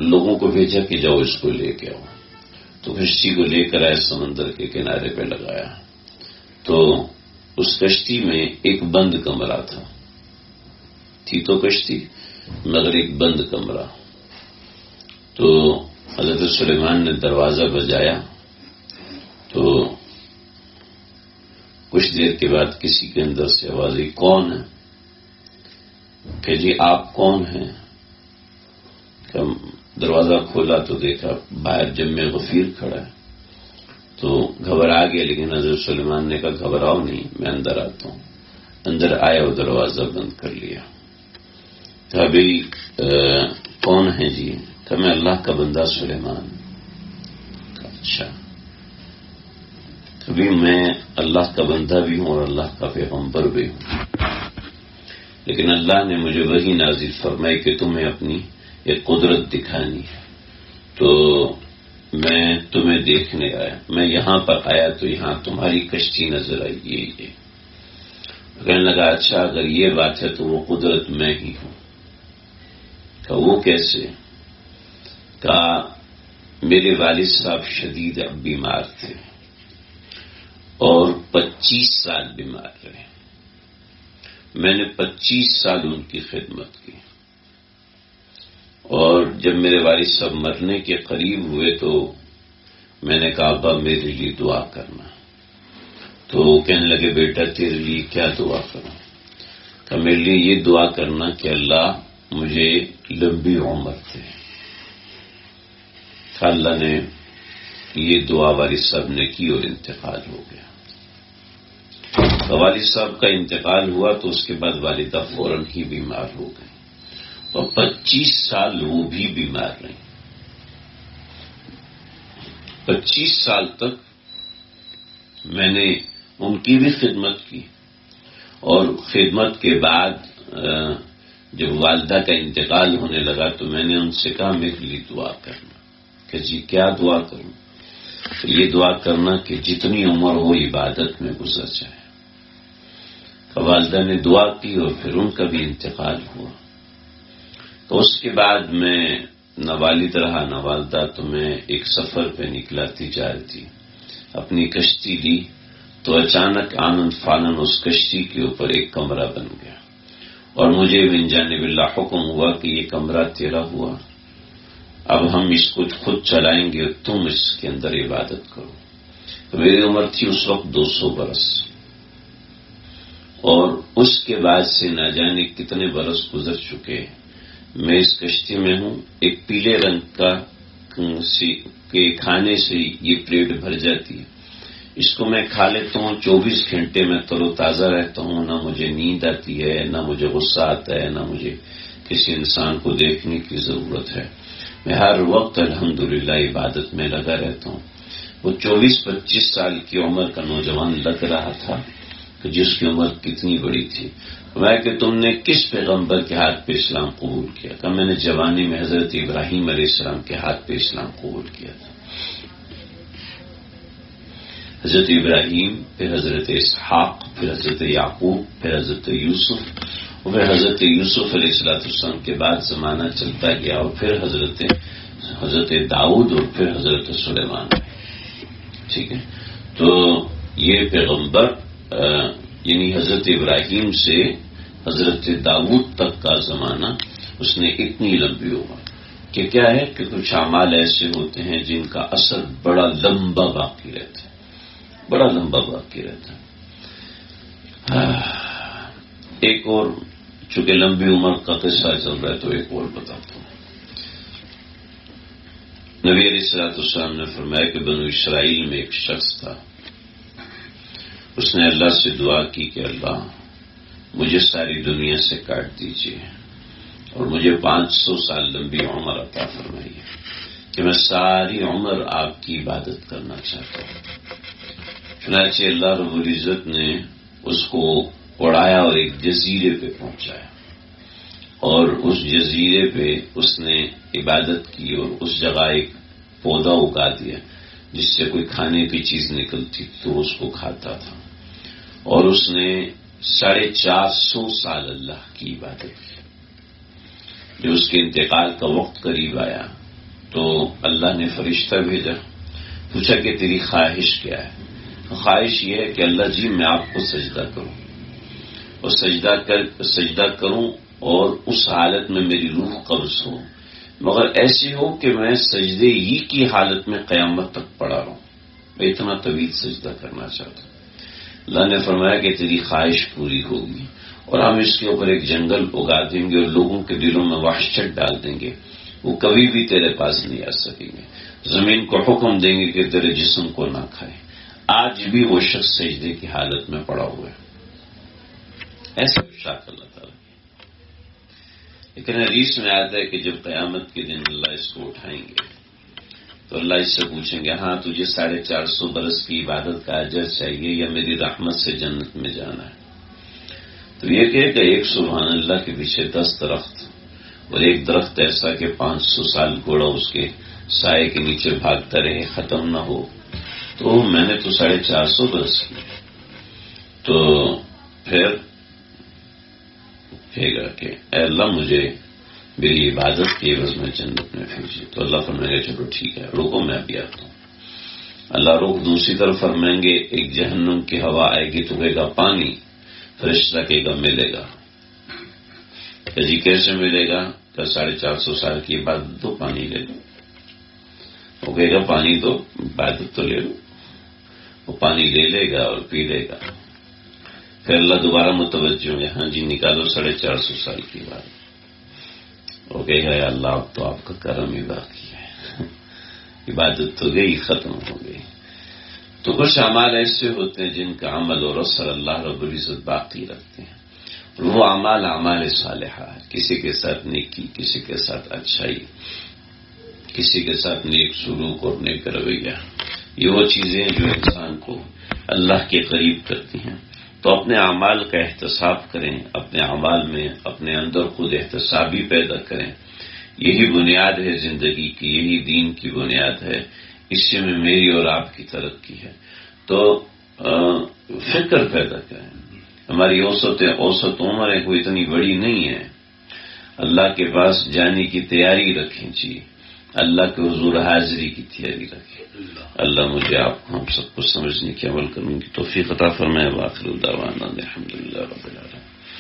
لوگوں کو بھیجا کہ جاؤ اس کو لے کے آؤ، تو کشتی کو لے کر آئے، سمندر کے کنارے پہ لگایا، تو اس کشتی میں ایک بند کمرہ تھی تو کشتی، مگر ایک بند کمرہ. تو حضرت سلیمان نے دروازہ بجایا تو کچھ دیر کے بعد کسی کے اندر سے آواز آئی، کون ہے؟ کہ جی آپ کون ہیں؟ کہ دروازہ کھولا تو دیکھا باہر جم غفیر کھڑا ہے. تو گھبرا گیا، لیکن حضرت سلیمان نے کہا گھبراؤ نہیں، میں اندر آتا ہوں. اندر آیا اور دروازہ بند کر لیا. تو ابھی کون ہے جی؟ کہ میں اللہ کا بندہ سلیمان. اچھا، کبھی میں اللہ کا بندہ بھی ہوں اور اللہ کا پیغمبر بھی ہوں، لیکن اللہ نے مجھے وہی نازل فرمائی کہ تمہیں اپنی ایک قدرت دکھانی ہے، تو میں تمہیں دیکھنے آیا. میں یہاں پر آیا تو یہاں تمہاری کشتی نظر آئی. یہ کہنے لگا اچھا اگر یہ بات ہے تو وہ قدرت میں ہی ہوں. کہ وہ کیسے؟ کہا میرے والد صاحب شدید بیمار تھے اور 25 سال بیمار رہے. میں نے 25 سال ان کی خدمت کی، اور جب میرے والد صاحب مرنے کے قریب ہوئے تو میں نے کہا ابا میرے لیے دعا کرنا. تو وہ کہنے لگے بیٹا تیرے لیے کیا دعا کروں؟ کہ میرے لیے یہ دعا کرنا کہ اللہ مجھے لمبی عمر دے. اللہ نے یہ دعا والد صاحب نے کی اور انتقال ہو گیا. والد صاحب کا انتقال ہوا تو اس کے بعد والدہ فوراً ہی بیمار ہو گئی اور 25 سال وہ بھی بیمار رہی. 25 سال تک میں نے ان کی بھی خدمت کی، اور خدمت کے بعد جب والدہ کا انتقال ہونے لگا تو میں نے ان سے کہا میرے لیے دعا کرنا. کہ جی کیا دعا کروں؟ تو یہ دعا کرنا کہ جتنی عمر ہو عبادت میں گزر جائے. والدہ نے دعا کی اور پھر ان کا بھی انتقال ہوا. تو اس کے بعد میں نہ والد رہا نہ والدہ، تو میں ایک سفر پہ نکلا تجارتی. اپنی کشتی لی تو اچانک آنند فانند اس کشتی کے اوپر ایک کمرہ بن گیا، اور مجھے من جانب اللہ حکم ہوا کہ یہ کمرہ تیرا ہوا، اب ہم اس کو خود چلائیں گے اور تم اس کے اندر عبادت کرو. تو میری عمر تھی اس وقت 200 برس، اور اس کے بعد سے نہ جانے کتنے برس گزر چکے. میں اس کشتی میں ہوں. ایک پیلے رنگ کا کے کھانے سے یہ پلیٹ بھر جاتی ہے، اس کو میں کھا لیتا ہوں. 24 گھنٹے میں تر و تازہ رہتا ہوں، نہ مجھے نیند آتی ہے، نہ مجھے غصہ آتا ہے، نہ مجھے کسی انسان کو دیکھنے کی ضرورت ہے. میں ہر وقت الحمدللہ عبادت میں لگا رہتا ہوں. وہ 24-25 سال کی عمر کا نوجوان لگ رہا تھا کہ جس کی عمر کتنی بڑی تھی. میں کہ تم نے کس پیغمبر کے ہاتھ پہ اسلام قبول کیا؟ کہ میں نے جوانی میں حضرت ابراہیم علیہ السلام کے ہاتھ پہ اسلام قبول کیا تھا. حضرت ابراہیم، پھر حضرت اسحاق، پھر حضرت یعقوب، پھر حضرت یوسف، اور پھر حضرت یوسف علیہ السلام کے بعد زمانہ چلتا گیا، اور پھر حضرت داؤد، اور پھر حضرت سلیمان. ٹھیک ہے، تو یہ پیغمبر یعنی حضرت ابراہیم سے حضرت داؤد تک کا زمانہ اس نے اتنی لمبی عمر کہ کیا ہے کہ کچھ اعمال ایسے ہوتے ہیں جن کا اثر بڑا لمبا باقی رہتا ہے، بڑا لمبا باقی رہتا ہے. ایک اور چونکہ لمبی عمر کا قصہ چل رہا ہے تو ایک اور بتاتا ہوں. نبی علیہ السلام نے فرمایا کہ بنو اسرائیل میں ایک شخص تھا، اس نے اللہ سے دعا کی کہ اللہ مجھے ساری دنیا سے کاٹ دیجیے اور مجھے 500 سال لمبی عمر عطا فرمائیے کہ میں ساری عمر آپ کی عبادت کرنا چاہتا ہوں. چنانچہ اللہ رب العزت نے اس کو اڑایا اور ایک جزیرے پہ پہنچایا، اور اس جزیرے پہ اس نے عبادت کی اور اس جگہ ایک پودا اگا دیا جس سے کوئی کھانے کی چیز نکلتی تو اس کو کھاتا تھا، اور اس نے 450 سال اللہ کی عبادت کی. جب اس کے انتقال کا وقت قریب آیا تو اللہ نے فرشتہ بھیجا، پوچھا کہ تیری خواہش کیا ہے؟ خواہش یہ ہے کہ اللہ جی میں آپ کو سجدہ کروں، اور سجدہ کروں اور اس حالت میں میری روح قبض ہو، مگر ایسی ہو کہ میں سجدے ہی کی حالت میں قیامت تک پڑا رہوں، میں اتنا طویل سجدہ کرنا چاہتا ہوں۔ اللہ نے فرمایا کہ تیری خواہش پوری ہوگی، اور ہم اس کے اوپر ایک جنگل اگا دیں گے اور لوگوں کے دلوں میں وحشت ڈال دیں گے، وہ کبھی بھی تیرے پاس نہیں آ سکیں گے۔ زمین کو حکم دیں گے کہ تیرے جسم کو نہ کھائے۔ آج بھی وہ شخص سجدے کی حالت میں پڑا ہوا ہے، ایسا اشارت اللہ تعالیٰ کی۔ لیکن حدیث میں آتا ہے کہ جب قیامت کے دن اللہ اس کو اٹھائیں گے تو اللہ اس سے پوچھیں گے، ہاں تجھے 450 برس کی عبادت کا اجر چاہیے یا میری رحمت سے جنت میں جانا ہے؟ تو یہ کہے کہ ایک سبحان اللہ کے پیچھے 10 درخت، اور ایک درخت ایسا کہ 500 سال گھوڑا اس کے سائے کے نیچے بھاگتا رہے، ختم نہ ہو، تو میں نے تو 450 برس کی۔ تو پھر کہے گا کہ اے اللہ مجھے میری عبادت کے عوض میں جنت میں بھیجیے۔ تو اللہ فرمائے گا چلو ٹھیک ہے، رکو میں ابھی آتا ہوں۔ اللہ روک، دوسری طرف فرمائیں گے ایک جہنم کی ہوا آئے گی تو کہے گا پانی، فرشتہ کہے گا ملے گا۔ کہ جی کیسے ملے گا؟ کہ 450 سال کی عبادت تو پانی لے لو۔ وہ کہے گا پانی تو عبادت تو لے لو، وہ پانی لے لے گا اور پی لے گا۔ پھر اللہ دوبارہ متوجہ ہوں گے، ہاں جی نکالو 450 سال کی بات۔ وہ کہے گا یا اللہ اب تو آپ کا کرم ہی باقی ہے، عبادت تو گئی، ختم ہو گئی۔ تو کچھ اعمال ایسے ہوتے ہیں جن کا عمل اور اثر اللہ رب العزت باقی رکھتے ہیں، وہ اعمال صالحہ، کسی کے ساتھ نیکی، کسی کے ساتھ اچھائی، کسی کے ساتھ نیک سلوک اور نیک رویہ، یہ وہ چیزیں جو انسان کو اللہ کے قریب کرتی ہیں۔ تو اپنے اعمال کا احتساب کریں، اپنے اعمال میں اپنے اندر خود احتسابی پیدا کریں، یہی بنیاد ہے زندگی کی، یہی دین کی بنیاد ہے، اس سے میں میری اور آپ کی ترقی ہے۔ تو فکر پیدا کریں، ہماری اوسط عمریں کوئی اتنی بڑی نہیں ہے، اللہ کے پاس جانے کی تیاری رکھیں جی، اللہ کے حضور حاضری کی تیاری رکھیں۔ اللہ مجھے آپ کو ہم سب کو سمجھنے کی عمل کرنے کی توفیق عطا فرمائے۔ وآخر دعوانا الحمدللہ رب العالمین۔